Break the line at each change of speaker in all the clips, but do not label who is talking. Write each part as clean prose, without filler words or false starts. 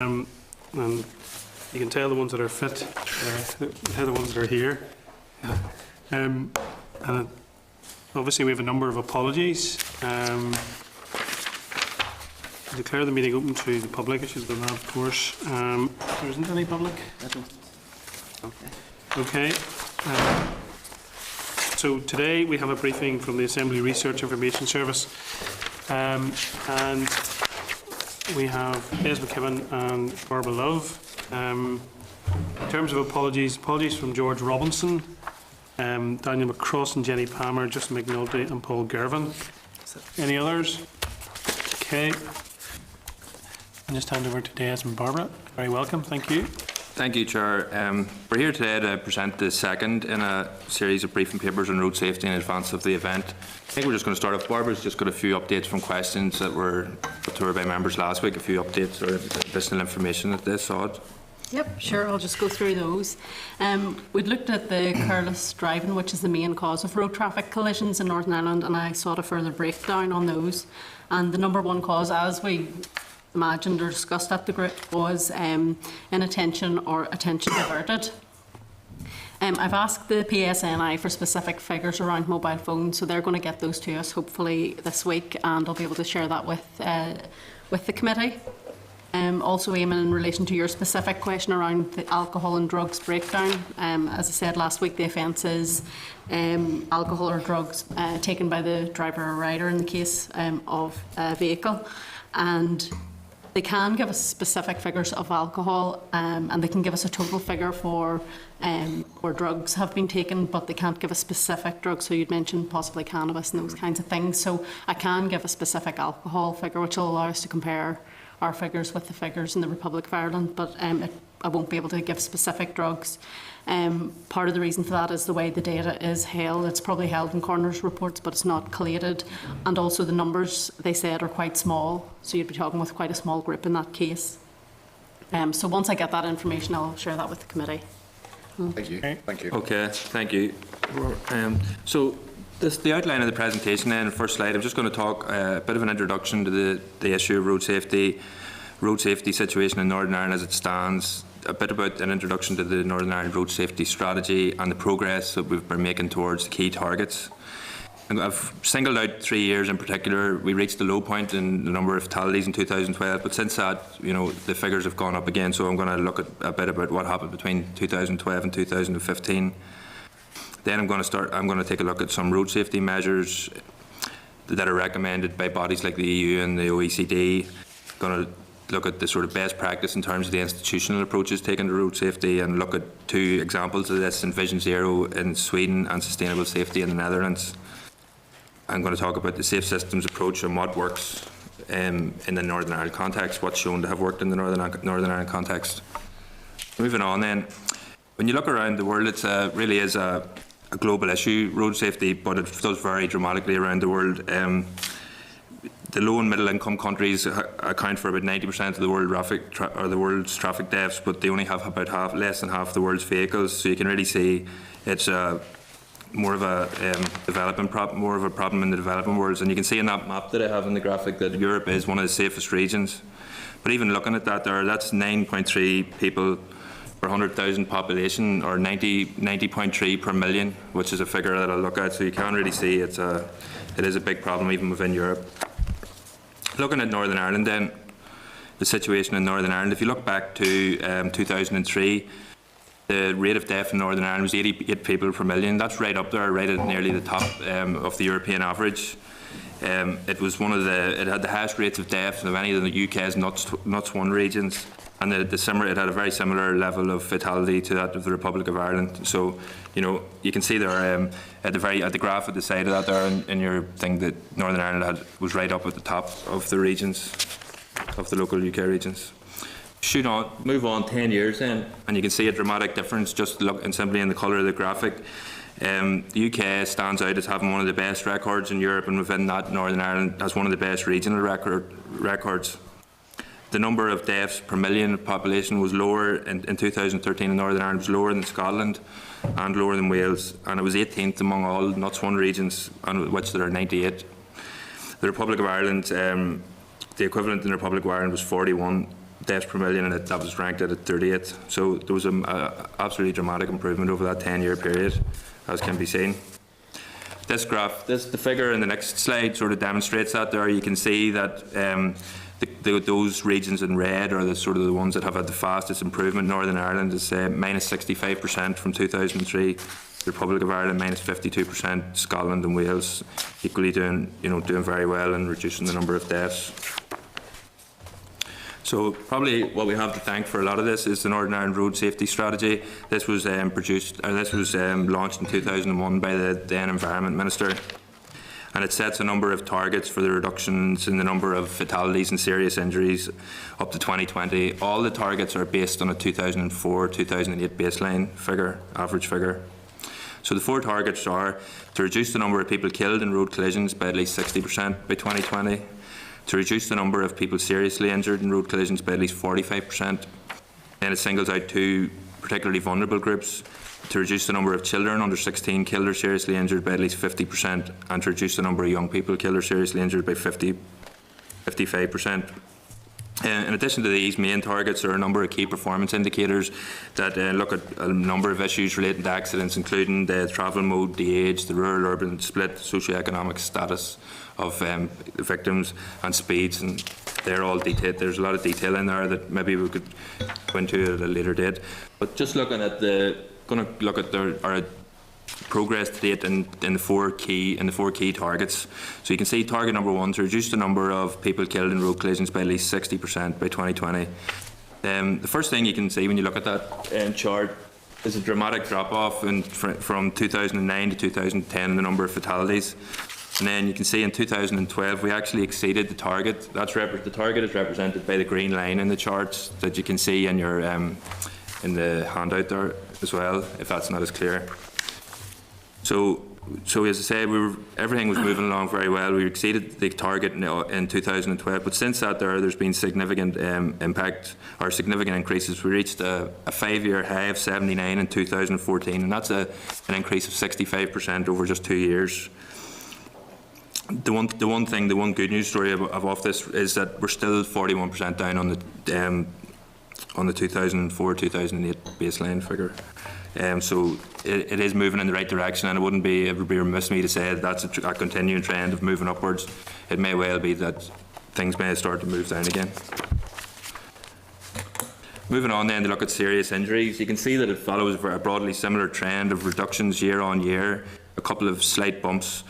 And you can tell the ones that are fit, they're the ones that are here. And obviously we have a number of apologies. I declare the meeting open to the public, which is the lab course. There isn't any public? Okay. So today we have a briefing from the Assembly Research Information Service, and we have Les McKibben and Barbara Love. In terms of apologies from George Robinson, Daniel McCross and Jenny Palmer, Justin McNulty and Paul Gervin. Any others? Okay. I'll just hand over to Des and Barbara. Very welcome, thank you.
Thank you, Chair. We're here today to present the second in a series of briefing papers on road safety in advance of the event. I think we're just going to start off. Barbara's just got a few updates from questions that were put to her by members last week, a few updates or additional information that they saw.
Yep, sure, I'll just go through those. We'd looked at the careless driving, which is the main cause of road traffic collisions in Northern Ireland, and I sought a further breakdown on those. And the number one cause, as we imagined or discussed at the group, was inattention or attention diverted. I've asked the PSNI for specific figures around mobile phones, so they're going to get those to us hopefully this week, and I'll be able to share that with the committee. Also aiming in relation to your specific question around the alcohol and drugs breakdown, as I said last week, the offence is alcohol or drugs taken by the driver or rider in the case of a vehicle, and they can give us specific figures of alcohol, and they can give us a total figure for where drugs have been taken, but they can't give a specific drug. So you'd mentioned possibly cannabis and those kinds of things. So I can give a specific alcohol figure, which will allow us to compare our figures with the figures in the Republic of Ireland, but I won't be able to give specific drugs. Part of the reason for that is the way the data is held. It's probably held in coroner's reports, but it's not collated. And also the numbers, they said, are quite small, so you'd be talking with quite a small group in that case. So once I get that information, I'll share that with the committee.
Thank you. Thank you.
Okay, thank you. So the outline of the presentation then, first slide, I'm just going to talk a bit of an introduction to the issue of road safety situation in Northern Ireland as it stands, a bit about an introduction to the Northern Ireland Road Safety Strategy and the progress that we've been making towards the key targets. And I've singled out 3 years in particular. We reached a low point in the number of fatalities in 2012, but since that, the figures have gone up again, so I'm going to look at a bit about what happened between 2012 and 2015. Then I'm going to take a look at some road safety measures that are recommended by bodies like the EU and the OECD. I'm going to look at the sort of best practice in terms of the institutional approaches taken to road safety, and look at 2 examples of this in Vision Zero in Sweden and Sustainable Safety in the Netherlands. I'm going to talk about the Safe Systems approach and what works in the Northern Ireland context, what's shown to have worked in the Northern Ireland context. Moving on then, when you look around the world, it really is a global issue, road safety, but it does vary dramatically around the world. The low and middle income countries account for about 90% of the world's traffic deaths, but they only have about less than half the world's vehicles. So you can really see it's more of a problem in the developing worlds. And you can see in that map that I have in the graphic that Europe is one of the safest regions. But even looking at that that's 9.3 people per 100,000 population, or 90.3 per million, which is a figure that I'll look at. So you can really see it is a big problem even within Europe. Looking at Northern Ireland then, the situation in Northern Ireland, if you look back to 2003, the rate of death in Northern Ireland was 88 people per million. That's right up there, right at nearly the top of the European average. It had the highest rates of death of any of the UK's NUTS 1 regions, and it had a very similar level of fatality to that of the Republic of Ireland. So, you can see there at the graph at the side of that there in your thing that Northern Ireland was right up at the top of the regions, of the local UK regions. Move on 10 years then, and you can see a dramatic difference just looking simply in the colour of the graphic. The UK stands out as having one of the best records in Europe, and within that, Northern Ireland has one of the best regional records. The number of deaths per million population was lower in 2013 in Northern Ireland, was lower than Scotland and lower than Wales, and it was 18th among all NUTS 1 regions, of which there are 98. The Republic of Ireland, the equivalent in the Republic of Ireland was 41. deaths per million, and that was ranked at 38th. So there was an absolutely dramatic improvement over that 10-year period, as can be seen. This graph, the figure in the next slide sort of demonstrates that. There you can see that those regions in red are the ones that have had the fastest improvement. Northern Ireland is minus 65% from 2003. The Republic of Ireland minus 52%. Scotland and Wales equally doing very well and reducing the number of deaths. So probably what we have to thank for a lot of this is the Northern Ireland Road Safety Strategy. This was launched in 2001 by the then Environment Minister, and it sets a number of targets for the reductions in the number of fatalities and serious injuries up to 2020. All the targets are based on a 2004-2008 baseline figure, average figure. So the 4 targets are to reduce the number of people killed in road collisions by at least 60% by 2020. To reduce the number of people seriously injured in road collisions by at least 45%. And it singles out 2 particularly vulnerable groups. To reduce the number of children under 16 killed or seriously injured by at least 50%, and to reduce the number of young people killed or seriously injured by 55%. In addition to these main targets, there are a number of key performance indicators that look at a number of issues relating to accidents, including the travel mode, the age, the rural-urban split, socioeconomic status of the victims, and speeds, and they're all detailed. There's a lot of detail in there that maybe we could go into at a later date. But just looking at our progress to date in the four key targets. So you can see target number 1, to reduce the number of people killed in road collisions by at least 60% by 2020. The first thing you can see when you look at that chart is a dramatic drop-off from 2009 to 2010 in the number of fatalities. And then you can see in 2012 we actually exceeded the target. The target is represented by the green line in the charts that you can see in your in the handout there as well, if that's not as clear. So as I say, everything was moving along very well. We exceeded the target in 2012, but since that there's been significant impact or significant increases. We reached a 5-year high of 79 in 2014, and that's an increase of 65% over just 2 years. The one good news story of this is that we're still 41% down on the 2004-2008 baseline figure. So it is moving in the right direction, and it would be remiss of me to say that that's a continuing trend of moving upwards. It may well be that things may start to move down again. Moving on then to look at serious injuries, you can see that it follows a broadly similar trend of reductions year on year, a couple of slight bumps.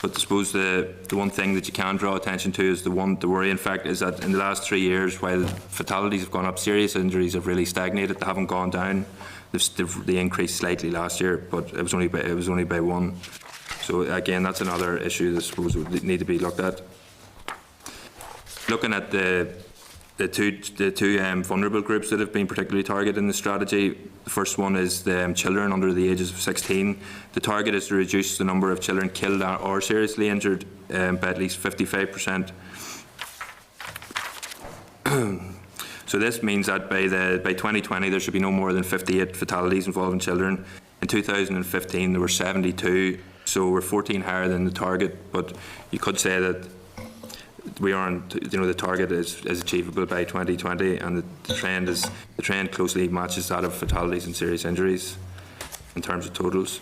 But I suppose the one thing that you can draw attention to is the worry, in fact, is that in the last 3 years, while fatalities have gone up, serious injuries have really stagnated. They haven't gone down. They increased slightly last year, but it was only by 1. So again, that's another issue that I suppose would need to be looked at. Looking at the two vulnerable groups that have been particularly targeted in the strategy. The first one is the children under the ages of 16. The target is to reduce the number of children killed or seriously injured by at least 55%. So this means that by 2020 there should be no more than 58 fatalities involving children. In 2015 there were 72, so we're 14 higher than the target. But you could say that we aren't, the target is achievable by 2020, and the trend closely matches that of fatalities and serious injuries in terms of totals.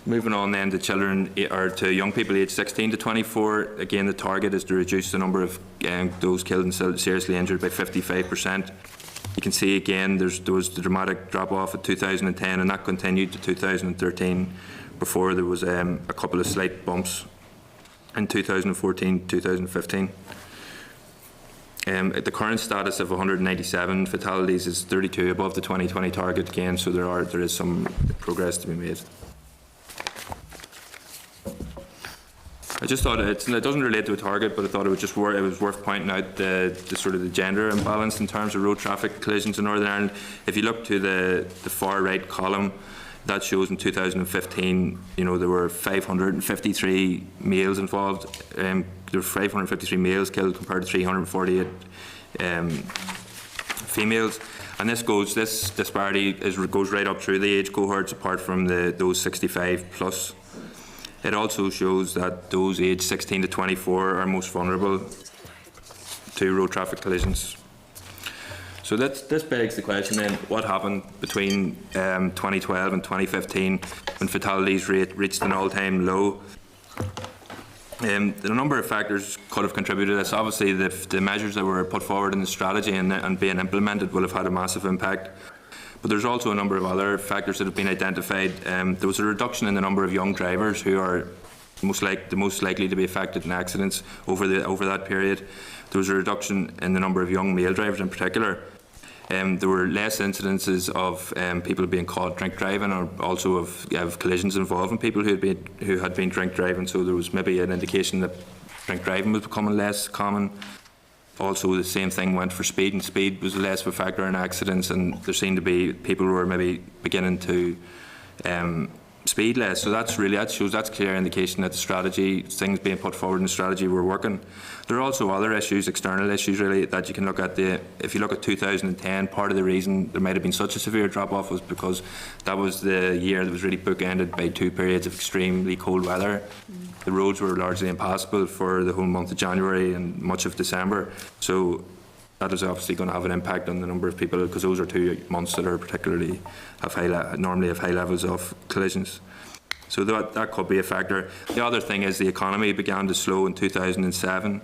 Moving on then to to young people aged 16 to 24. Again, the target is to reduce the number of those killed and seriously injured by 55%. You can see again there was the dramatic drop off at 2010, and that continued to 2013 before there was a couple of slight bumps in 2014-2015. At the current status of 197 fatalities is 32 above the 2020 target again, so there is some progress to be made. I just thought it doesn't relate to a target, but I thought it was worth pointing out the sort of the gender imbalance in terms of road traffic collisions in Northern Ireland. If you look to the far right column, that shows in 2015, there were 553 males involved. There were 553 males killed compared to 348 females. And this disparity goes right up through the age cohorts, apart from those 65 plus. It also shows that those aged 16 to 24 are most vulnerable to road traffic collisions. So this begs the question then, what happened between 2012 and 2015 when fatalities rate reached an all-time low? The number of factors could have contributed to this. Obviously, the measures that were put forward in the strategy and being implemented will have had a massive impact. But there's also a number of other factors that have been identified. There was a reduction in the number of young drivers who are the most likely to be affected in accidents over that period. There was a reduction in the number of young male drivers in particular. There were less incidences of people being caught drink driving, or also of collisions involving people who had been drink driving. So there was maybe an indication that drink driving was becoming less common. Also, the same thing went for speed, and speed was less of a factor in accidents, and there seemed to be people who were maybe beginning to speed less. So that's clear indication that the strategy, things being put forward in the strategy, were working. There are also other issues, external issues really, that you can look at. If you look at 2010, part of the reason there might have been such a severe drop-off was because that was the year that was really bookended by 2 periods of extremely cold weather. The roads were largely impassable for the whole month of January and much of December. So that is obviously going to have an impact on the number of people, because those are 2 months that are particularly normally have high levels of collisions. So that could be a factor. The other thing is the economy began to slow in 2007.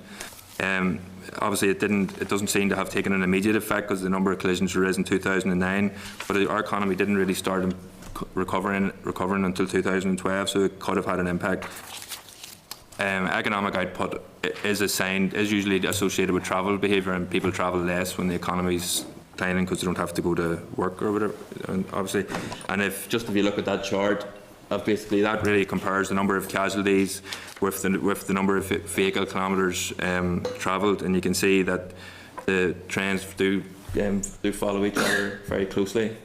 Obviously, it doesn't seem to have taken an immediate effect because the number of collisions rose in 2009. But our economy didn't really start recovering until 2012, so it could have had an impact. Economic output is usually associated with travel behaviour, and people travel less when the economy's declining because they don't have to go to work or whatever. Obviously, and if you look at that chart, basically that really compares the number of casualties with the number of vehicle kilometres travelled, and you can see that the trends do follow each other very closely.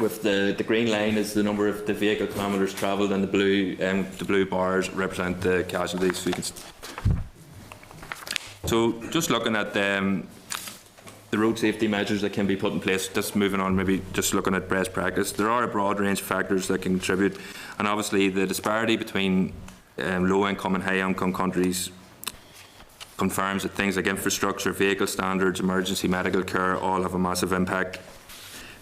With the green line is the number of the vehicle kilometres travelled, and the blue bars represent the casualties. So just looking at the road safety measures that can be put in place, just moving on, maybe just looking at best practice, there are a broad range of factors that can contribute, and obviously the disparity between low income and high income countries confirms that things like infrastructure, vehicle standards, emergency medical care all have a massive impact.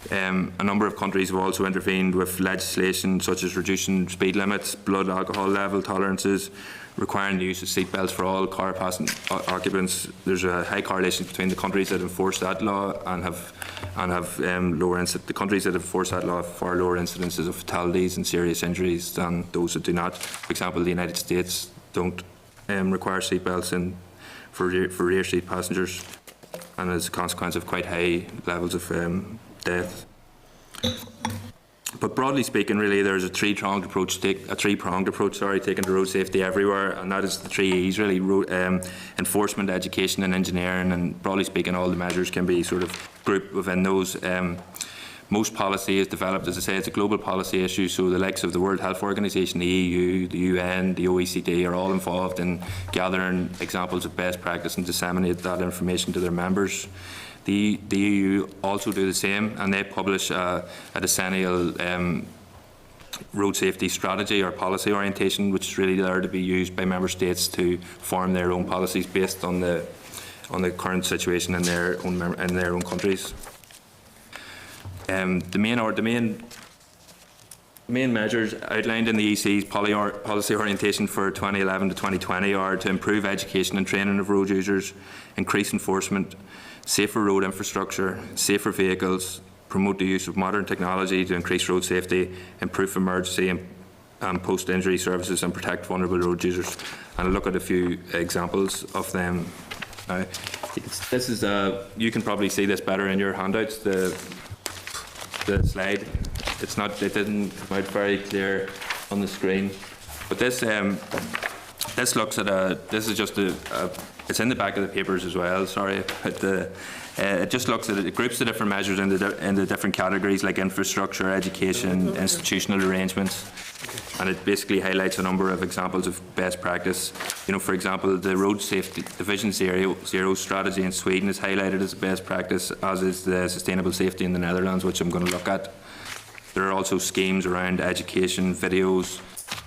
A number of countries have also intervened with legislation such as reducing speed limits, blood alcohol level tolerances, requiring the use of seatbelts for all car occupants. There's a high correlation between the countries that enforce that law and have lower the countries that enforce that law have far lower incidences of fatalities and serious injuries than those that do not. For example, the United States don't require seatbelts for rear seat passengers, and as a consequence of quite high levels of death. But broadly speaking, really, there's a three-pronged approach taken to road safety everywhere, and that is the 3 E's really: enforcement, education, and engineering. And broadly speaking, all the measures can be sort of grouped within those. Most policy is developed, as I say, it's a global policy issue, so the likes of the World Health Organization, the EU, the UN, the OECD are all involved in gathering examples of best practice and disseminate that information to their members. The EU also do the same, and they publish a decennial road safety strategy or policy orientation, which is really there to be used by member states to form their own policies based on the current situation in their own countries. The main measures outlined in the EC's policy orientation for 2011 to 2020 are to improve education and training of road users, increase enforcement, safer road infrastructure, safer vehicles, promote the use of modern technology to increase road safety, improve emergency and post-injury services, and protect vulnerable road users. And I'll look at a few examples of them now. This is you can probably see this better in your handouts. The slide, it didn't come out very clear on the screen, but this looks at this is just it's in the back of the papers as well, sorry, but it just looks at it groups the different measures into different categories like infrastructure, education, institutional arrangements, and it basically highlights a number of examples of best practice. You know, for example, the Road Safety Division Zero strategy in Sweden is highlighted as a best practice, as is the Sustainable Safety in the Netherlands, which I'm going to look at. There are also schemes around education, videos,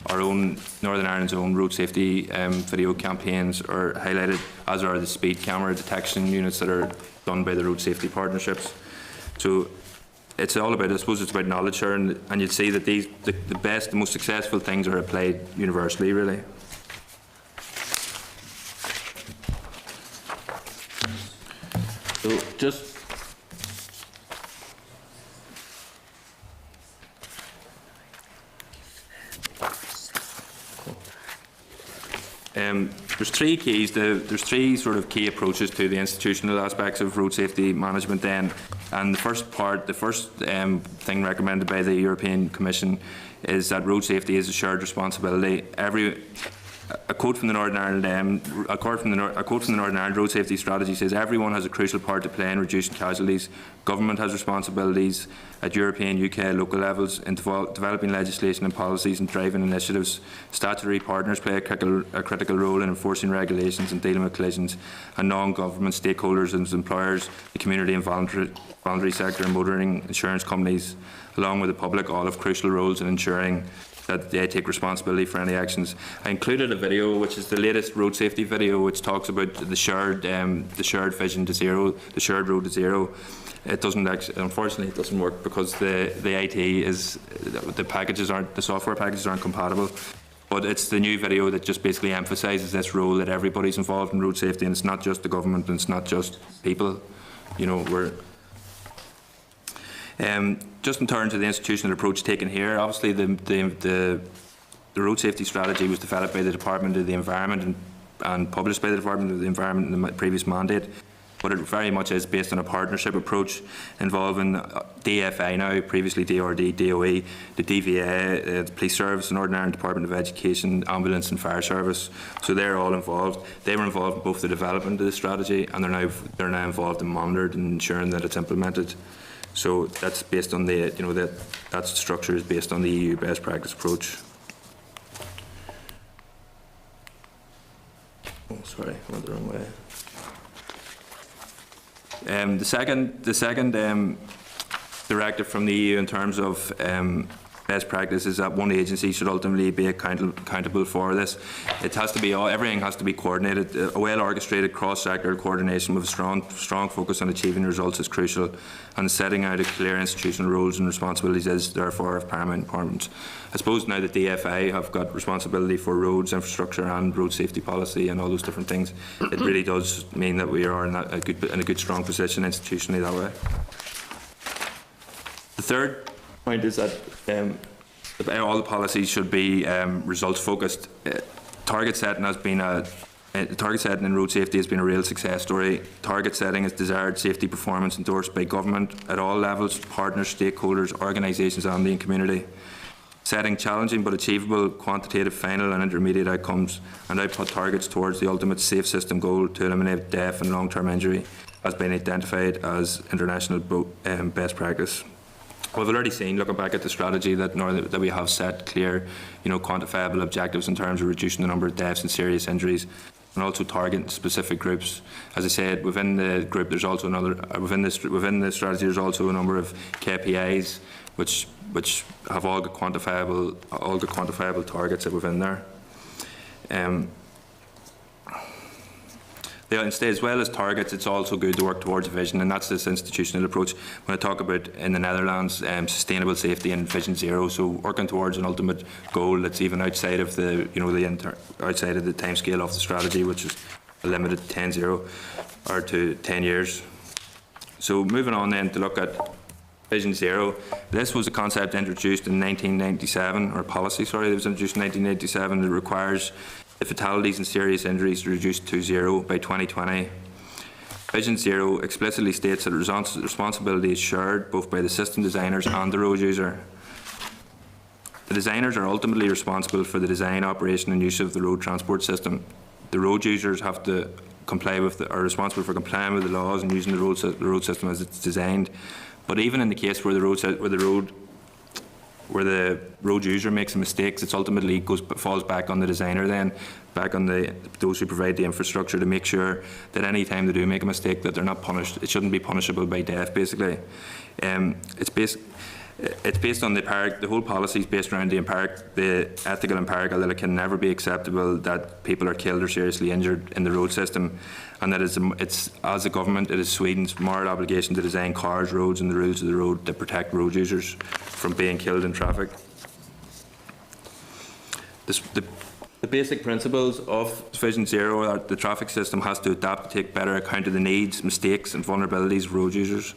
our own Northern Ireland's own road safety video campaigns are highlighted, as are the speed camera detection units that are done by the road safety partnerships. So it's all about, I suppose it's about knowledge sharing, and you'll see that the best, the most successful things are applied universally, really. So just there's three keys. There's three sort of key approaches to the institutional aspects of road safety management then. And the first thing recommended by the European Commission is that road safety is a shared responsibility. A quote from the Northern Ireland Road Safety Strategy says everyone has a crucial part to play in reducing casualties. Government has responsibilities at European, UK, local levels in developing legislation and policies and driving initiatives. Statutory partners play a critical role in enforcing regulations and dealing with collisions, and non-government stakeholders and employers, the community and voluntary sector and motoring insurance companies, along with the public, all have crucial roles in ensuring that they take responsibility for any actions. I included a video, which is the latest road safety video, which talks about the shared vision to zero, the shared road to zero. It doesn't actually, unfortunately, it doesn't work because the IT is, the software packages aren't compatible. But it's the new video that just basically emphasises this role that everybody's involved in road safety, and it's not just the government and it's not just people. You know, just in terms of the institutional approach taken here, obviously the road safety strategy was developed by the Department of the Environment and published by the Department of the Environment in the previous mandate, but it very much is based on a partnership approach involving DFI now, previously DRD, DOE, the DVA, the Police Service, the Northern Ireland Department of Education, Ambulance and Fire Service. So they're all involved. They were involved in both the development of the strategy, and they're now involved in monitoring and ensuring that it's implemented. So that's based on the, that structure is based on the EU best practice approach. Oh, sorry, I went the wrong way. The second directive from the EU in terms of best practice is that one agency should ultimately be accountable for this. It has to be everything has to be coordinated. A well-orchestrated cross-sectoral coordination with a strong focus on achieving results is crucial, and setting out a clear institutional roles and responsibilities is therefore of paramount importance. I suppose now that the DFI have got responsibility for roads, infrastructure and road safety policy and all those different things, it really does mean that we are in a good strong position institutionally that way. The third point is that all the policies should be results focused. Target setting in road safety has been a real success story. Target setting is desired safety performance endorsed by government at all levels, partners, stakeholders, organisations and the community. Setting challenging but achievable quantitative final and intermediate outcomes and output targets towards the ultimate safe system goal to eliminate death and long-term injury has been identified as international best practice. We've already seen, looking back at the strategy, that we have set clear, quantifiable objectives in terms of reducing the number of deaths and serious injuries, and also targeting specific groups. As I said, within the group, there's also within the strategy, there's also a number of KPIs which have all got quantifiable targets within there. Instead, as well as targets, it's also good to work towards a vision, and that's this institutional approach. When I talk about in the Netherlands, sustainable safety and Vision Zero, so working towards an ultimate goal that's even outside of the, outside of the timescale of the strategy, which is a limited 10-0 or to 10 years. So moving on then to look at Vision Zero. This was a concept introduced in 1997, or policy, sorry, that was introduced in 1997 that requires the fatalities and serious injuries reduced to zero by 2020. Vision Zero explicitly states that responsibility is shared both by the system designers and the road user. The designers are ultimately responsible for the design, operation and use of the road transport system. The road users have to are responsible for complying with the laws and using the road system as it's designed. But even in the case where the road user makes mistakes, it ultimately falls back on the designer then, back on those who provide the infrastructure to make sure that any time they do make a mistake that they're not punished. It shouldn't be punishable by death, basically. it's based on the whole policy is based around the ethical empirical that it can never be acceptable that people are killed or seriously injured in the road system, and that it's as a government, it is Sweden's moral obligation to design cars, roads and the rules of the road that protect road users from being killed in traffic. The basic principles of Vision Zero are the traffic system has to adapt to take better account of the needs, mistakes and vulnerabilities of road users.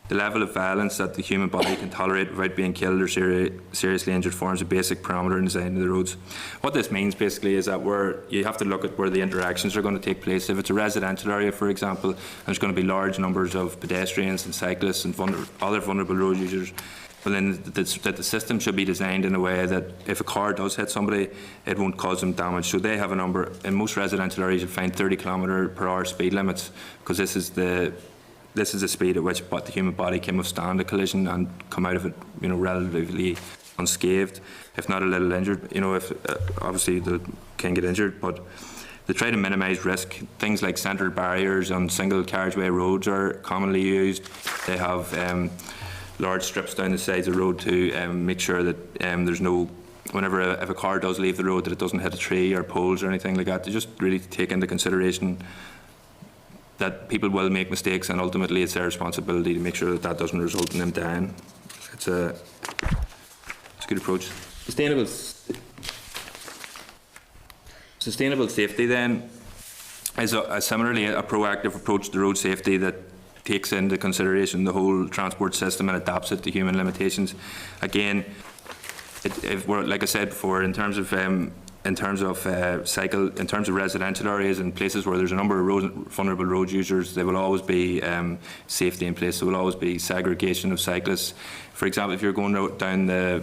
The level of violence that the human body can tolerate without being killed or seriously injured forms a basic parameter in design of the roads. What this means basically is that you have to look at where the interactions are going to take place. If it's a residential area, for example, and there's going to be large numbers of pedestrians and cyclists and other vulnerable road users, well then the system should be designed in a way that if a car does hit somebody, it won't cause them damage. So they have a number, in most residential areas you'll find 30 km/h speed limits, because this is the speed at which the human body can withstand a collision and come out of it, relatively unscathed, if not a little injured. If obviously they can get injured, but they try to minimise risk. Things like central barriers on single carriageway roads are commonly used. They have large strips down the sides of the road to make sure that there's no, if a car does leave the road, that it doesn't hit a tree or poles or anything like that. They just really take into consideration that people will make mistakes, and ultimately it's their responsibility to make sure that doesn't result in them dying. It's a good approach. Sustainable safety then is similarly a proactive approach to road safety that takes into consideration the whole transport system and adapts it to human limitations. Again, like I said before, in terms of residential areas and places where there's a number of vulnerable road users, there will always be safety in place. There will always be segregation of cyclists. For example, if you're going down the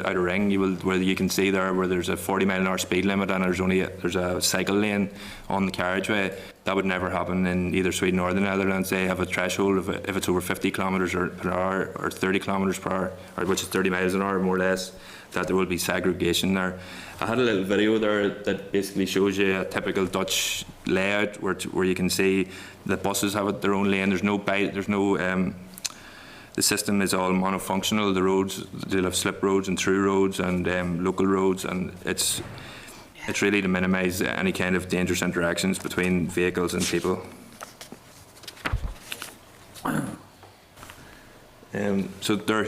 outer ring, where you can see there where there's a 40-mile-an-hour speed limit and there's a cycle lane on the carriageway. That would never happen in either Sweden or the Netherlands. They have a threshold of if it's over 50 km/h or 30 km/h, or which is 30 miles an hour more or less, that there will be segregation there. I had a little video there that basically shows you a typical Dutch layout where you can see the buses have their own lane. The system is all monofunctional. The roads, they'll have slip roads and through roads and local roads, and it's really to minimise any kind of dangerous interactions between vehicles and people. So there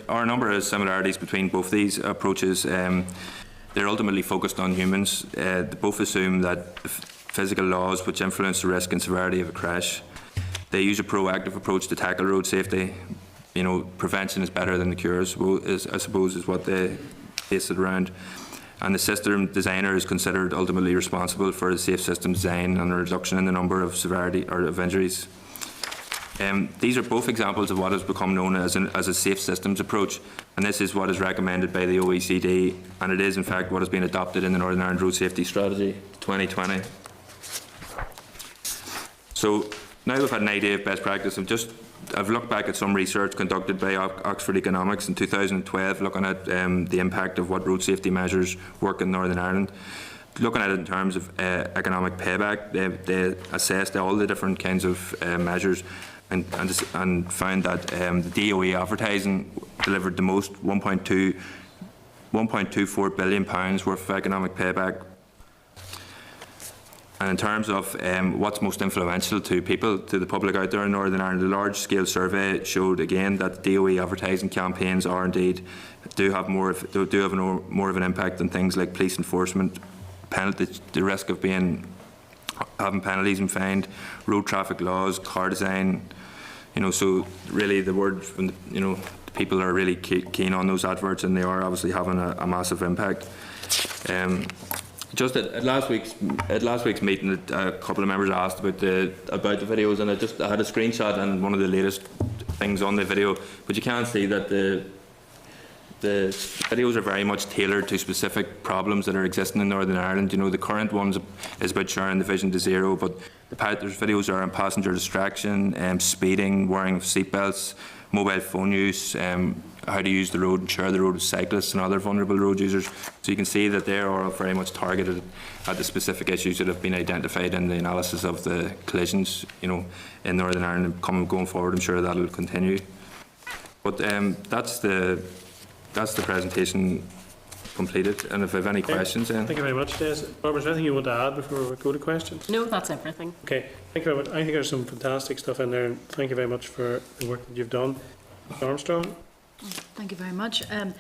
are a number of similarities between both these approaches. They're ultimately focused on humans. They both assume that physical laws which influence the risk and severity of a crash. They use a proactive approach to tackle road safety. Prevention is better than the cure, I suppose is what they base it around. And the system designer is considered ultimately responsible for the safe system design and a reduction in the number of severity or of injuries. These are both examples of what has become known as a safe systems approach, and this is what is recommended by the OECD, and it is in fact what has been adopted in the Northern Ireland Road Safety Strategy 2020. So now we've had an idea of best practice. I've looked back at some research conducted by Oxford Economics in 2012, looking at the impact of what road safety measures work in Northern Ireland. Looking at it in terms of economic payback, they assessed all the different kinds of measures and found that the DOE advertising delivered the most, £1.24 billion worth of economic payback. And in terms of what's most influential to the public out there in Northern Ireland, a large-scale survey showed again that DOE advertising campaigns do have more of an impact than things like police enforcement, the risk of having penalties and fined, road traffic laws, car design. So really the word from the people are really keen on those adverts, and they are obviously having a massive impact. Just at last week's meeting, a couple of members asked about the videos, and I had a screenshot and one of the latest things on the video. But you can see that the videos are very much tailored to specific problems that are existing in Northern Ireland. The current one is about sharing the Vision to Zero, but there's videos are on passenger distraction, speeding, wearing of seatbelts, mobile phone use, how to use the road and share the road with cyclists and other vulnerable road users. So you can see that they are very much targeted at the specific issues that have been identified in the analysis of the collisions, in Northern Ireland. Going forward, I'm sure that will continue. But that's the presentation completed. And if I have any questions, then
Thank you very much, Des. Barbara, is there anything you want to add before we go to questions?
No, that's everything.
Okay, thank you very much. I think there's some fantastic stuff in there, and thank you very much for the work that you've done. Mr. Armstrong?
Thank you very much. As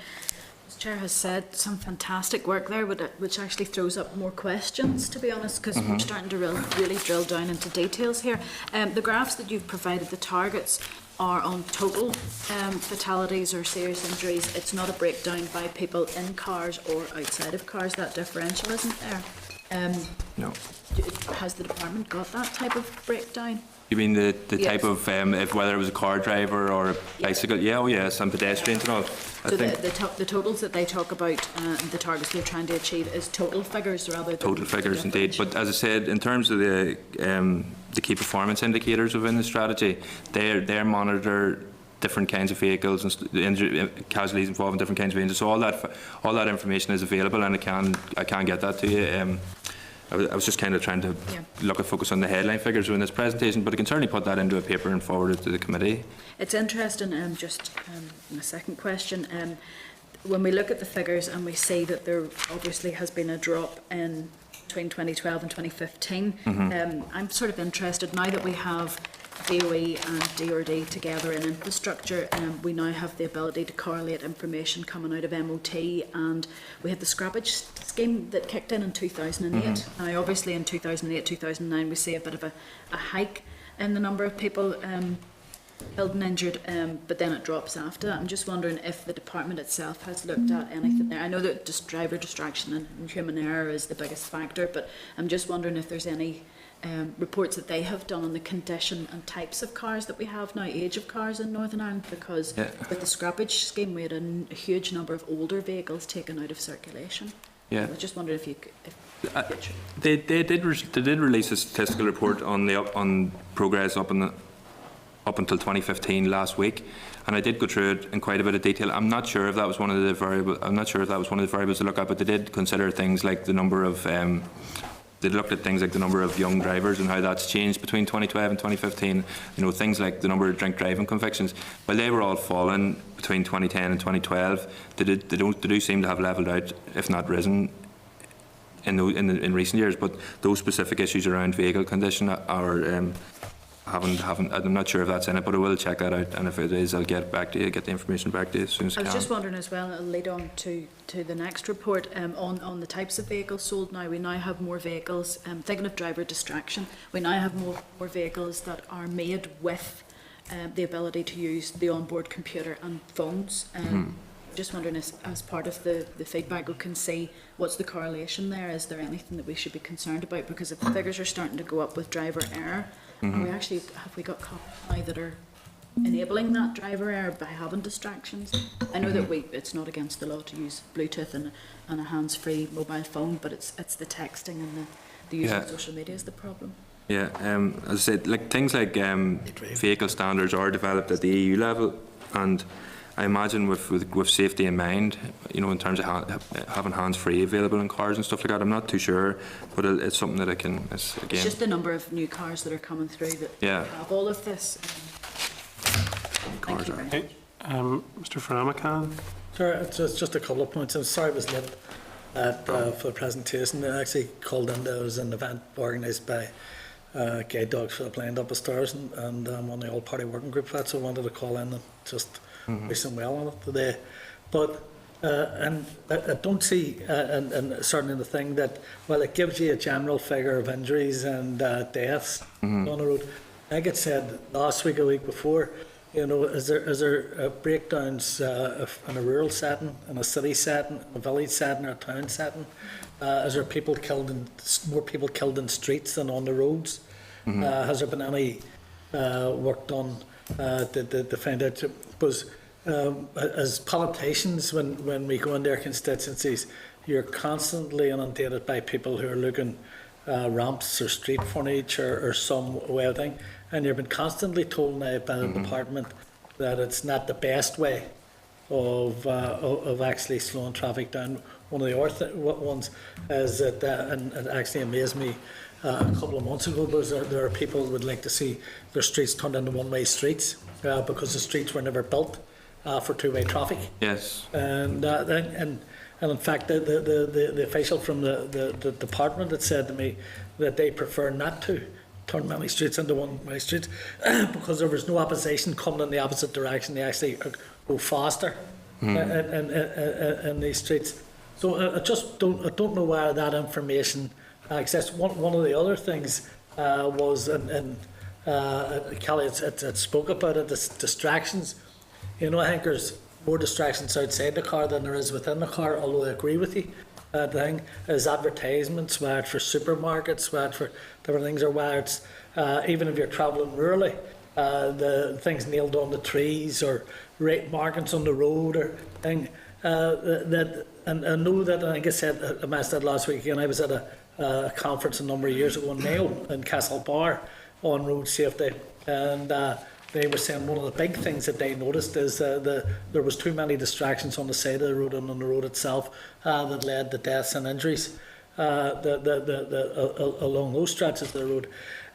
Chair has said, some fantastic work there, which actually throws up more questions, to be honest, because we're starting to really drill down into details here. The graphs that you've provided, the targets, are on total fatalities or serious injuries. It's not a breakdown by people in cars or outside of cars. That differential isn't there.
no.
Has the department got that type of breakdown?
You mean the
Yes.
type of if whether it was a car driver or a bicycle? Yeah, oh yes, and pedestrians and all. I
So
think
the totals that they talk about, the targets they're trying to achieve, is total figures rather than
total figures indeed.
differential.
But as I said, in terms of the key performance indicators within the strategy, they monitor different kinds of vehicles and casualties involving different kinds of injuries. So all that information is available, and I can get that to you. I was just kind of trying to focus on the headline figures in this presentation, but I can certainly put that into a paper and forward it to the committee.
It's interesting, my second question, when we look at the figures and we see that there obviously has been a drop in between 2012 and 2015, I'm sort of interested, now that we have DOE and DRD together in infrastructure, we now have the ability to correlate information coming out of MOT, and we had the scrappage scheme that kicked in 2008. Now obviously in 2008, 2009 we see a bit of a hike in the number of people killed and injured, but then it drops after that. I'm just wondering if the department itself has looked at anything there. I know that just driver distraction and human error is the biggest factor, but I'm just wondering if there's any reports that they have done on the condition and types of cars that we have now, age of cars in Northern Ireland, because with the scrappage scheme we had a huge number of older vehicles taken out of circulation.
Yeah.
I was just wondering if you could...
They did release a statistical report on progress up until 2015 last week, and I did go through it in quite a bit of detail. I'm not sure if that was one of the variables. I'm not sure if that was one of the variables to look at, but they did consider things like the number of. They looked at things like the number of young drivers and how that's changed between 2012 and 2015. You know, things like the number of drink driving convictions. While they were all fallen between 2010 and 2012, they do seem to have levelled out, if not risen, in recent years. But those specific issues around vehicle condition are haven't. I'm not sure if that's in it, but I will check that out. And if it is, I'll get back to you. Get the information back to you as soon as I
I
can.
was just wondering as well, it'll lead on to the next report on the types of vehicles sold now. We now have more vehicles, thinking of driver distraction, we now have more vehicles that are made with the ability to use the onboard computer and phones. Just wondering, as part of the feedback, we can see what's the correlation there. Is there anything that we should be concerned about? Because if the figures are starting to go up with driver error, and have we got cops now that are enabling that driver error by having distractions? I know that it's not against the law to use Bluetooth and a hands-free mobile phone, but it's the texting and the use of social media is the problem.
Yeah, as I said, like things like vehicle standards are developed at the EU level, and I imagine with safety in mind, you know, in terms of having hands-free available in cars and stuff like that. I'm not too sure, but it's something that I can. It's
just the number of new cars that are coming through that have all of this. Thank you very much.
Okay. Mr. Faramakan?
Sure, it's just a couple of points. I'm sorry I was late for the presentation. I actually called in. There was an event organised by Guide Dogs for the Blind up the stairs, and I'm on the all-party working group for that, so I wanted to call in and just wish them well on it today. But and I don't see, and certainly the thing that, well, it gives you a general figure of injuries and deaths on the road. Like I said last week, a week before, you know, is there breakdowns in a rural setting, in a city setting, in a village setting, or a town setting? Is there more people killed in streets than on the roads? Has there been any work done to find out? Because as politicians, when we go in their constituencies, you're constantly inundated by people who are looking ramps or street frontage or some way of thing, and you've been constantly told now by the department that it's not the best way of actually slowing traffic down. One of the other ones is that, and it actually amazed me a couple of months ago, was there are people who would like to see their streets turned into one-way streets because the streets were never built for two-way traffic.
Yes.
And in fact, the official from the department had said to me that they prefer not to turn many streets into one-way streets because there was no opposition coming in the opposite direction. They actually go faster in these streets. So I don't know where that information exists. One of the other things was, and Kelly had spoke about it, distractions. You know, I think there's more distractions outside the car than there is within the car, although I agree with you. The thing is advertisements, whether it's for supermarkets, whether it's for different things, or whether it's even if you're travelling rurally, the things nailed on the trees or rate markings on the road or thing. And I know that, I think I said, I mentioned that last week, and I was at a conference a number of years ago in Mayo in Castlebar on road safety, and they were saying one of the big things that they noticed is there was too many distractions on the side of the road and on the road itself that led to deaths and injuries along those stretches of the road.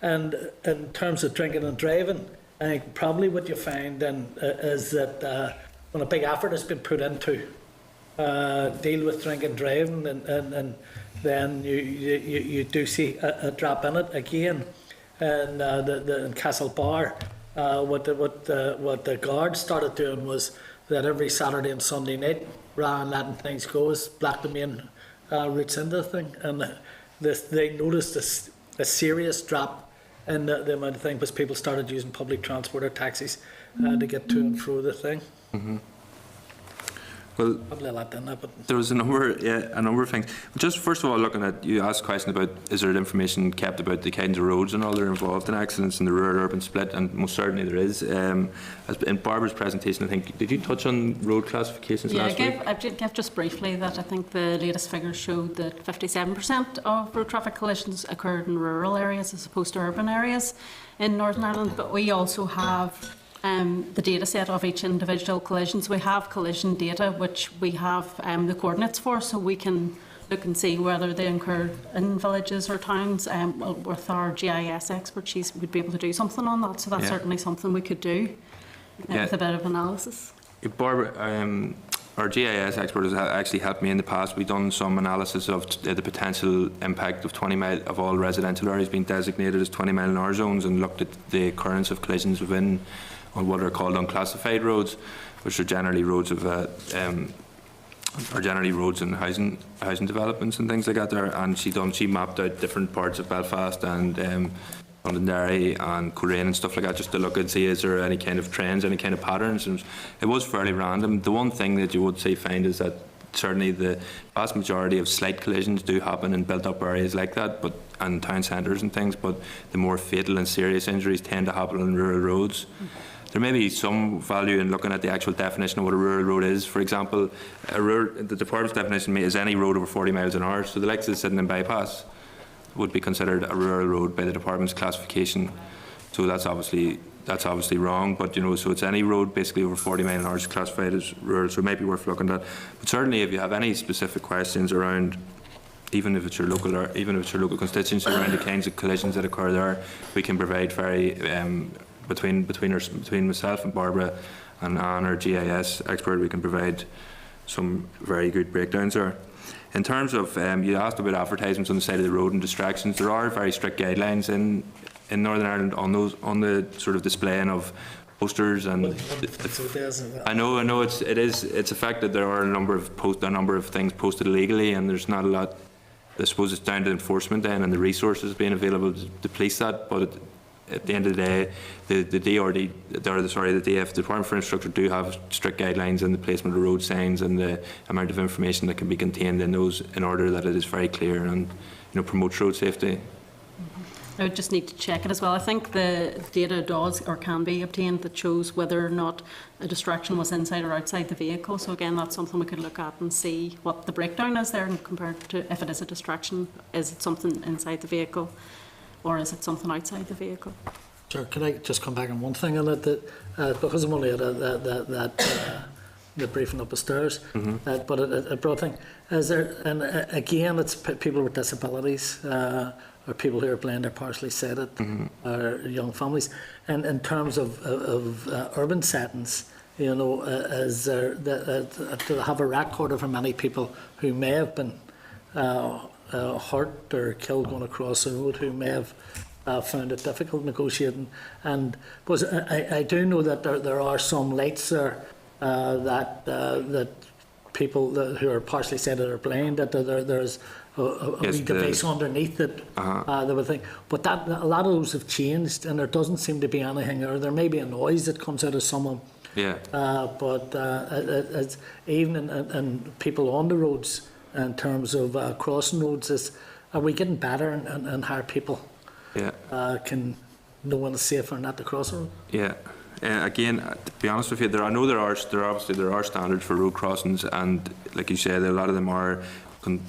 And in terms of drinking and driving, I think probably what you find then is that when a big effort has been put into deal with drinking and driving, and then you do see a drop in it again. And in Castlebar, what the guards started doing was that every Saturday and Sunday night, rather than letting things go, is block the main routes into the thing, and they noticed a serious drop in the amount of thing because people started using public transport or taxis to get to and through the thing.
Mm-hmm. Well,
probably a lot in that, but
there was a number of things. Just first of all, looking at, you asked a question about is there information kept about the kinds of roads and all that are involved in accidents and the rural-urban split, and most certainly there is. As in Barbara's presentation, I think, did you touch on road classifications last week?
I did give just briefly that I think the latest figures showed that 57% of road traffic collisions occurred in rural areas as opposed to urban areas in Northern Ireland, but we also have the data set of each individual collisions. We have collision data which we have the coordinates for, so we can look and see whether they occurred in villages or towns. With our GIS expertise, we'd be able to do something on that, so that's certainly something we could do with a bit of analysis.
Barbara, our GIS expert has actually helped me in the past. We've done some analysis of the potential impact of 20 mile of all residential areas being designated as 20 mile an hour zones, and looked at the occurrence of collisions within on what are called unclassified roads, which are generally roads of roads in housing developments and things like that. There, and she mapped out different parts of Belfast and Londonderry and Coleraine and stuff like that, just to look and see is there any kind of trends, any kind of patterns. And it was fairly random. The one thing that you would find is that certainly the vast majority of slight collisions do happen in built-up areas like that, and town centres and things. But the more fatal and serious injuries tend to happen on rural roads. There may be some value in looking at the actual definition of what a rural road is. For example, the department's definition is any road over 40 miles an hour. So the likes of the Sydenham bypass would be considered a rural road by the department's classification. So that's obviously wrong. But so it's any road basically over 40 miles an hour is classified as rural. So it might be worth looking at. But certainly, if you have any specific questions around, even if it's your local constituency, around the kinds of collisions that occur there, we can provide very between myself and Barbara and Anne, our GIS expert, we can provide some very good breakdowns there. In terms of, you asked about advertisements on the side of the road and distractions. There are very strict guidelines in Northern Ireland on the sort of displaying of posters and. I know it's a fact that there are a number of things posted illegally, and there's not a lot. I suppose it's down to enforcement then and the resources being available to police that, but at the end of the day, the DF, the Department for Infrastructure, do have strict guidelines in the placement of road signs and the amount of information that can be contained in those, in order that it is very clear and promotes road safety.
I would just need to check it as well. I think the data does or can be obtained that shows whether or not a distraction was inside or outside the vehicle. So again, that's something we could look at and see what the breakdown is there, and compared to if it is a distraction, is it something inside the vehicle or is it something outside the vehicle?
Sure. Can I just come back on one thing on it? That because I'm only at the briefing up the stairs, but a broad thing is there, and again, it's people with disabilities. Or people who are blind or partially sighted, or young families. And in terms of urban settings, you know, is there to have a record of how many people who may have been hurt or killed going across the road, who may have found it difficult negotiating. And because I do know that there are some lights there that people who are partially sighted or blind, that there's a
Yes,
wee device underneath it. They would think, but that a lot of those have changed, and there doesn't seem to be anything, or there may be a noise that comes out of someone.
Yeah.
But it's even in people on the roads, in terms of crossing roads, are we getting better and how people can know when it's safe or not to cross a road?
Yeah. Again, to be honest with you, there are standards for road crossings, and like you said, a lot of them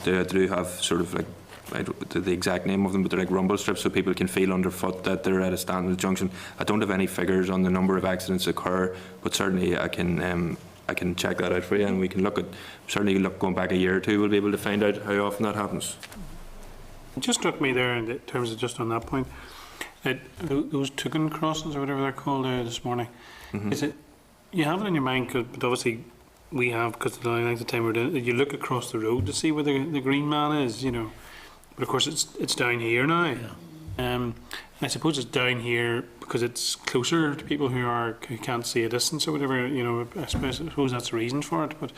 do have sort of like, I don't know the exact name of them, but they're like rumble strips, so people can feel underfoot that they're at a standard junction. I don't have any figures on the number of accidents that occur, but certainly I can check that out for you, and we can look going back a year or two, we'll be able to find out how often that happens.
It just struck me there in terms of just on that point, that those token crossings or whatever they're called this morning, is it, you have it in your mind, but obviously we have, because of the length of time we're doing it, you look across the road to see where the green man is, you know. But of course it's down here now. I suppose it's down here because it's closer to people who can't see a distance or whatever, you know. I suppose that's the reason for it. But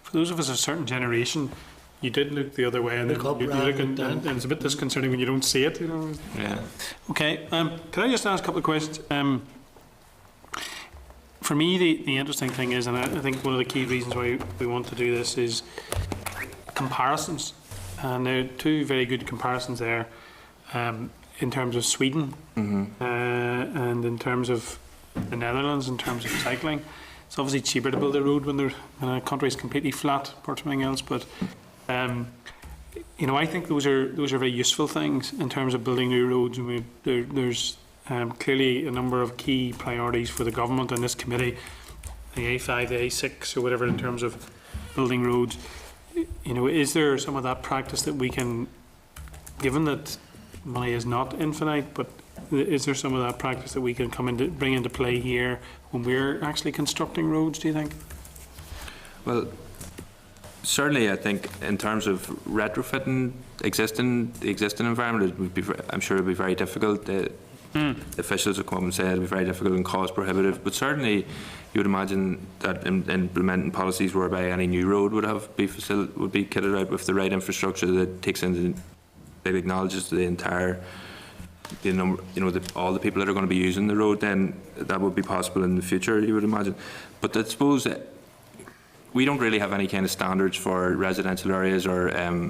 for those of us of a certain generation, you did look the other way, and then you look and it's a bit disconcerting when you don't see it, you know.
Yeah.
Okay. Can I just ask a couple of questions? For me, the interesting thing is, and I think one of the key reasons why we want to do this is comparisons. And there are two very good comparisons there, in terms of Sweden and in terms of the Netherlands, in terms of cycling. It's obviously cheaper to build a road when a country is completely flat, apart from anything else. But you know, I think those are very useful things in terms of building new roads. And there's clearly a number of key priorities for the government and this committee, the A5, the A6, or whatever, in terms of building roads. You know, is there some of that practice that we can, given that money is not infinite, but is there some of that practice that we can bring into play here when we're actually constructing roads, do you think?
Well, certainly I think in terms of retrofitting the existing environment, I'm sure it would be very difficult. The officials would come up and say it would be very difficult and cost prohibitive, but certainly you would imagine that implementing policies whereby any new road would be kitted out with the right infrastructure that acknowledges the entire number, you know, all the people that are going to be using the road. Then that would be possible in the future, you would imagine. But I suppose we don't really have any kind of standards for residential areas or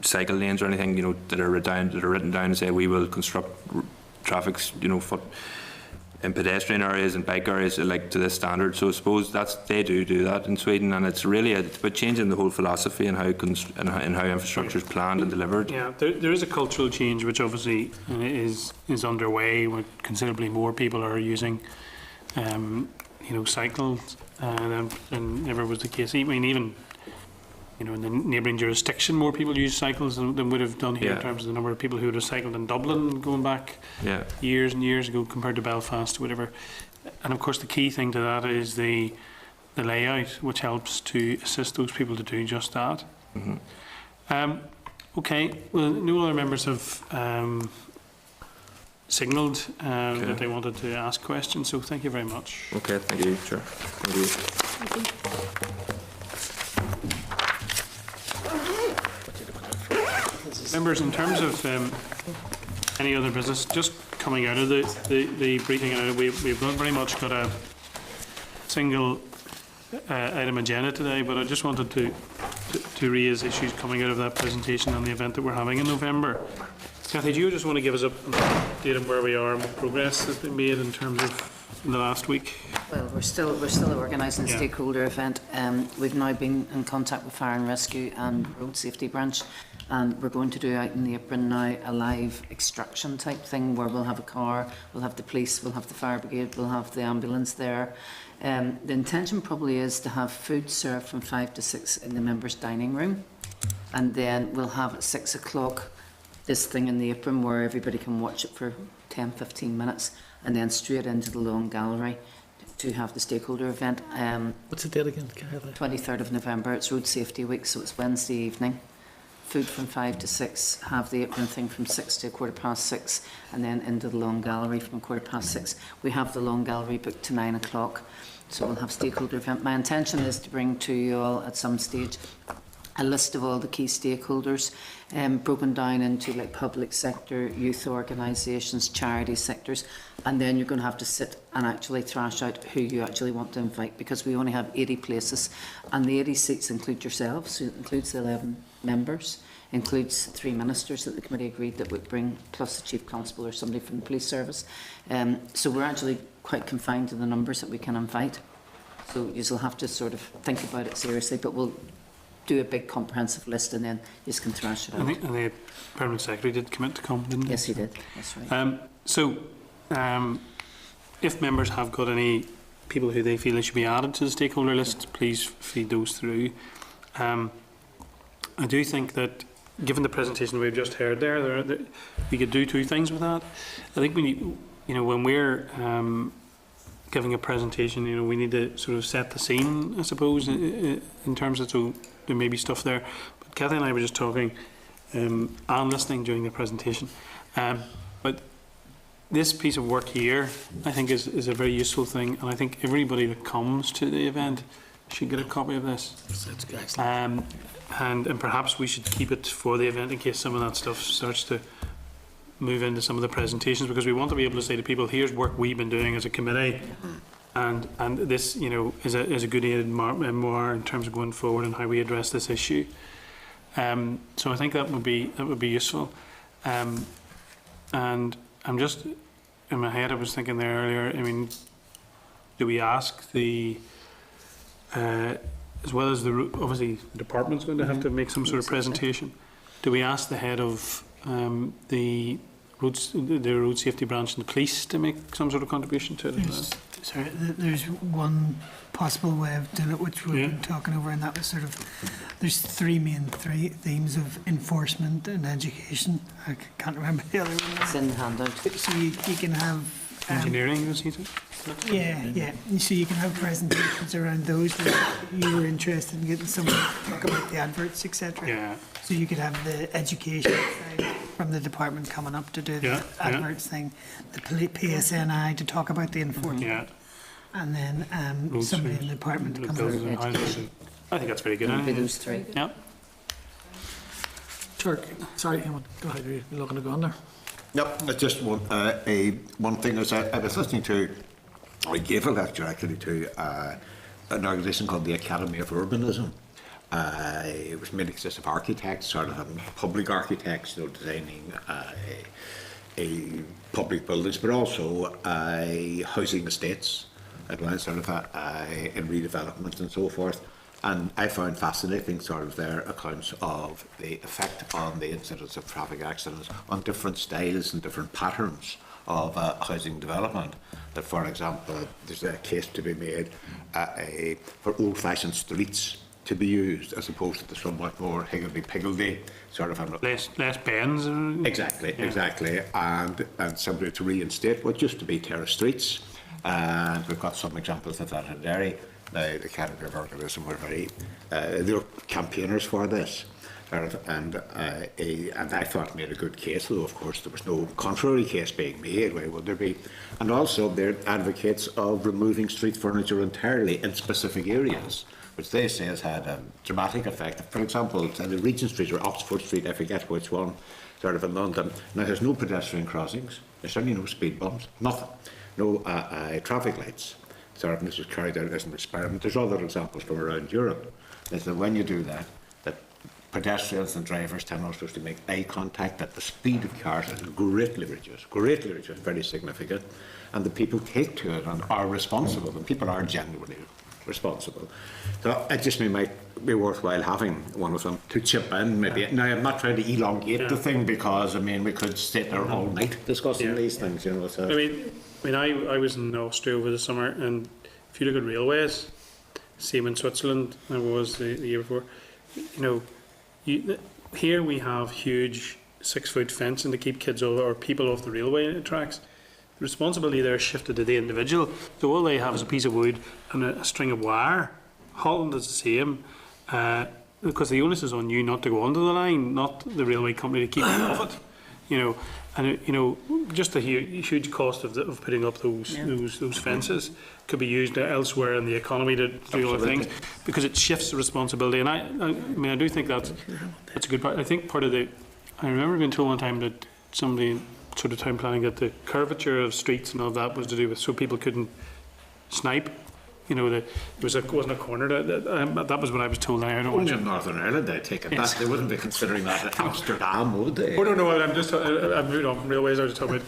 cycle lanes or anything, you know, that are written down and say we will construct traffic, you know, foot in pedestrian areas and bike areas like to this standard. So I suppose they do that in Sweden, and it's about changing the whole philosophy and how infrastructure is planned and delivered. Yeah,
there is a cultural change which obviously is underway, where considerably more people are using, you know, cycles than ever was the case. I mean, even, you know, in the neighbouring jurisdiction, more people use cycles than would have done here, in terms of the number of people who would have cycled in Dublin going back years and years ago compared to Belfast or whatever. And of course, the key thing to that is the layout, which helps to assist those people to do just that. Okay, well, no other members have signalled that they wanted to ask questions, so thank you very much.
Okay, thank you, Chair. Thank you.
Thank you.
Members, in terms of any other business, just coming out of the briefing, we've not very much got a single item agenda today, but I just wanted to raise issues coming out of that presentation and the event that we're having in November. Cathy, do you just want to give us an update on where we are and what progress has been made in terms of the last week?
Well, we're still organising a stakeholder event. We've now been in contact with Fire and Rescue and Road Safety Branch, and we're going to do out in the apron now a live extraction type thing where we'll have a car, we'll have the police, we'll have the fire brigade, we'll have the ambulance there. The intention probably is to have food served from 5 to 6 in the members' dining room, and then we'll have at 6 o'clock this thing in the apron where everybody can watch it for 10-15 minutes, and then straight into the long gallery to have the stakeholder event.
What's the date again? Kathy?
23rd of November, it's Road Safety Week, so it's Wednesday evening. Food from 5 to 6, have the apron thing from 6 to 6:15, and then into the Long Gallery from 6:15. We have the Long Gallery booked to 9 o'clock, so we'll have stakeholder event. My intention is to bring to you all at some stage a list of all the key stakeholders, broken down into like public sector, youth organisations, charity sectors, and then you're going to have to sit and actually thrash out who you actually want to invite, because we only have 80 places, and the 80 seats include yourselves, so it includes the 11 members, includes 3 ministers that the committee agreed that would bring, plus the chief constable or somebody from the police service. So we're actually quite confined to the numbers that we can invite. So you'll have to sort of think about it seriously, but we'll do a big comprehensive list and then you can thrash it out.
I think the Permanent Secretary did commit to come, didn't he?
Yes, he did. That's right.
If members have got any people who they feel they should be added to the stakeholder list, please feed those through. I do think that, given the presentation we've just heard there, we could do 2 things with that. I think we need, when we're giving a presentation, we need to sort of set the scene, I suppose, in terms of, so there may be stuff there. But Kathy and I were just talking and listening during the presentation. But this piece of work here, I think, is a very useful thing, and I think everybody that comes to the event should get a copy of this.
That's excellent.
And perhaps we should keep it for the event in case some of that stuff starts to move into some of the presentations, because we want to be able to say to people, here's work we've been doing as a committee, and this is a good aided memoir in terms of going forward and how we address this issue. So I think that would be useful. And I'm just in my head, I was thinking there earlier, I mean, do we ask the as well as obviously the department's going to have to make some sort of presentation, do we ask the head of the road safety branch and the police to make some sort of contribution to it?
There's one possible way of doing it, which we've been talking over, and that was sort of, there's 3 main themes of enforcement and education. I can't remember the other one.
It's in the handout.
So you can have
Engineering, was he?
yeah. So you can have presentations around those that you were interested in getting someone to talk about the adverts, etc.
Yeah.
So you could have the education side from the department coming up to do the adverts thing, the PSNI to talk about the enforcement,
Yeah.
and then somebody in the department to come
Buildings
out.
and houses. I think that's very good.
It'll be those 3.
Yeah.
Sure. Sorry, go ahead. You're looking to go on there.
Yep, I just want one thing is I was listening to, I gave a lecture actually to an organisation called the Academy of Urbanism. It was mainly consist of architects, sort of public architects, designing public buildings, but also housing estates, sort of in redevelopment and so forth. And I found fascinating sort of their accounts of the effect on the incidence of traffic accidents on different styles and different patterns of housing development. That, for example, there's a case to be made for old-fashioned streets to be used as opposed to the somewhat more higgledy-piggledy sort of
Less bends.
Exactly. And somebody to reinstate what used to be terrace streets. And we've got some examples of that in Derry. Now, the Academy of Urbanism were they were campaigners for this. And I thought it made a good case, although of course there was no contrary case being made. Why would there be? And also they're advocates of removing street furniture entirely in specific areas, which they say has had a dramatic effect. For example, the Regent Street or Oxford Street, I forget which one, sort of in London. Now there's no pedestrian crossings, there's certainly no speed bumps, nothing, no traffic lights. Sort of, this was carried out as an experiment. There's other examples from around Europe. Is that when you do that, pedestrians and drivers tend not supposed to make eye contact, that the speed of cars is greatly reduced, very significant, and the people take to it and are responsible, and people are genuinely responsible. So it just might be worthwhile having one of them to chip in, maybe. Now, I'm not trying to elongate the thing, because, I mean, we could sit there all night discussing these things, So.
I was in Austria over the summer, and if you look at railways, same in Switzerland, I was the year before, here we have huge 6-foot fencing to keep kids or people off the railway tracks. responsibility there is shifted to the individual. So all they have is a piece of wood and a string of wire. Holland is the same, because the onus is on you not to go onto the line, not the railway company to keep you off it. You know, and just the huge cost of putting up those fences could be used elsewhere in the economy to do other things, because it shifts the responsibility. And I mean, I do think that's a good part. I think part of I remember being told one time that somebody sort of town planning that the curvature of streets and all that was to do with so people couldn't snipe. You know, it wasn't a corner. That was what I was told. I don't
Only
know.
in Northern Ireland, I take it. They wouldn't be considering that in Amsterdam, would they?
Oh no, I'm just I'm moving on from railways. I was talking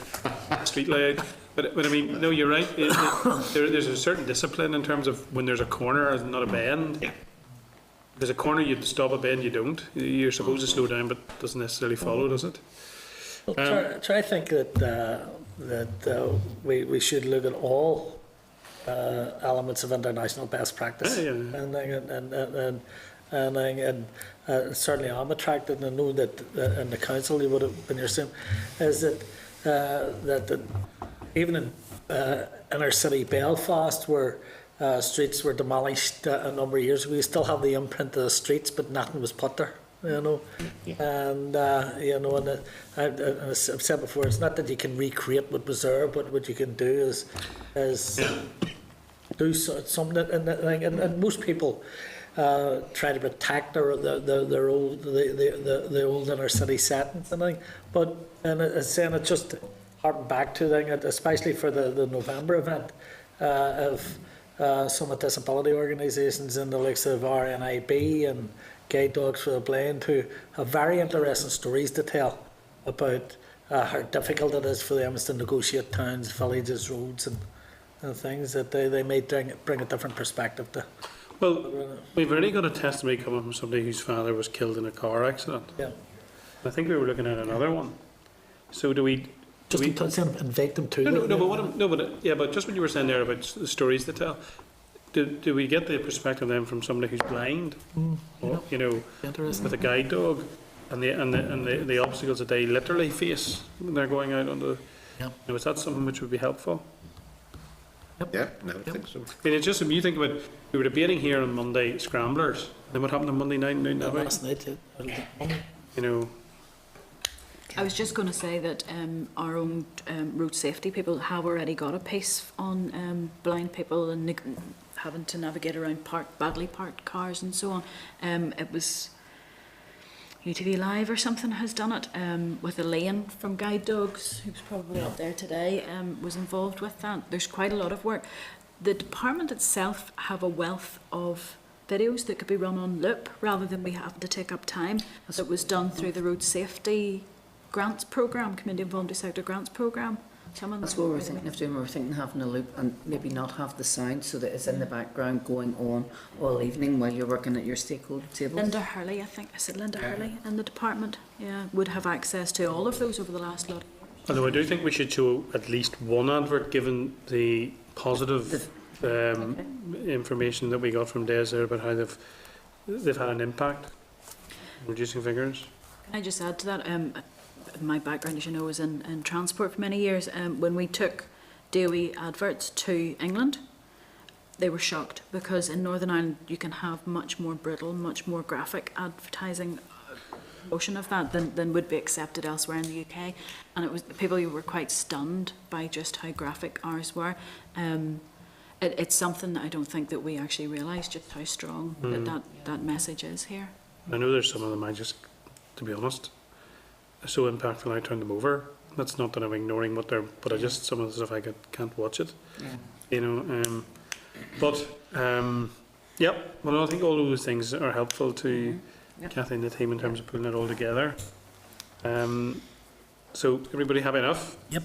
about street layout. But I mean, no, you're right. There's a certain discipline in terms of when there's a corner and not a bend.
Yeah.
There's a corner, you stop, a bend, you don't. You're supposed to slow down, but it doesn't necessarily follow, does it?
Well, try to think that we should look at all elements of international best practice.
Yeah.
And certainly I'm attracted, and I know that in the council you would have been your same, is that even in inner city Belfast, where streets were demolished a number of years ago, you still have the imprint of the streets, but nothing was put there. You know, and and I've said before, it's not that you can recreate what was there, but what you can do is do something. And most people try to protect the old inner city settings and thing. But it's saying it just harking back to thing, especially for the November event of some of the disability organisations in the likes of RNIB and Guide Dogs for the Blind, who have very interesting stories to tell about how difficult it is for them to negotiate towns, villages, roads and things, that they may bring a different perspective to.
Well, we've already got a testimony coming from somebody whose father was killed in a car accident.
Yeah.
I think we were looking at another one. So do we...
Just invite them to
but just what you were saying there about the stories to tell, do we get the perspective then from somebody who's blind, you know, with a guide dog, and the obstacles that they literally face when they're going out on the...
Yeah.
You know, is that something which would be helpful?
Yeah, no, I think so.
I mean, it's just, you think about, we were debating here on Monday Scramblers, then what happened on Monday night,
last night.
you know...
I was just going to say that our own road safety people have already got a piece on blind people and having to navigate around badly parked cars and so on. It was UTV Live or something has done it with Elaine from Guide Dogs, who's probably up there today, was involved with that. There's quite a lot of work. The department itself have a wealth of videos that could be run on loop rather than we have to take up time. That was done through the road safety grants programme, community and voluntary sector grants programme.
That's what we're thinking of doing. We're thinking of having a loop and maybe not have the sound so that it's in the background going on all evening while you're working at your stakeholder tables.
Linda Hurley, I think, Linda Hurley in the department, would have access to all of those over the last lot of years.
Although I do think we should show at least one advert, given the positive information that we got from Des there about how they've had an impact in reducing figures.
Can I just add to that? My background, as you know, was in transport for many years. When we took DOE adverts to England, they were shocked because in Northern Ireland you can have much more brutal, much more graphic advertising promotion of that than would be accepted elsewhere in the UK. And it was people who were quite stunned by just how graphic ours were. It's something that I don't think that we actually realise just how strong that message is here.
I know there's some of them I just, to be honest, are so impactful I turn them over. That's not that I'm ignoring what they're, but I just, some of the stuff I can't watch it.
Yeah.
You know, yep. Well, I think all of those things are helpful to Kathy and the team in terms of putting it all together. So everybody happy enough?
Yep.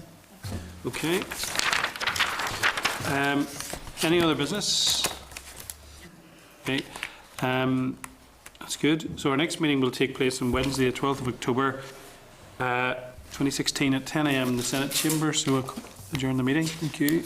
Okay. Any other business? Okay. That's good. So our next meeting will take place on Wednesday, the 12th of October, 2016 at 10 a.m. in the Senate chamber. So we'll adjourn the meeting. Thank you.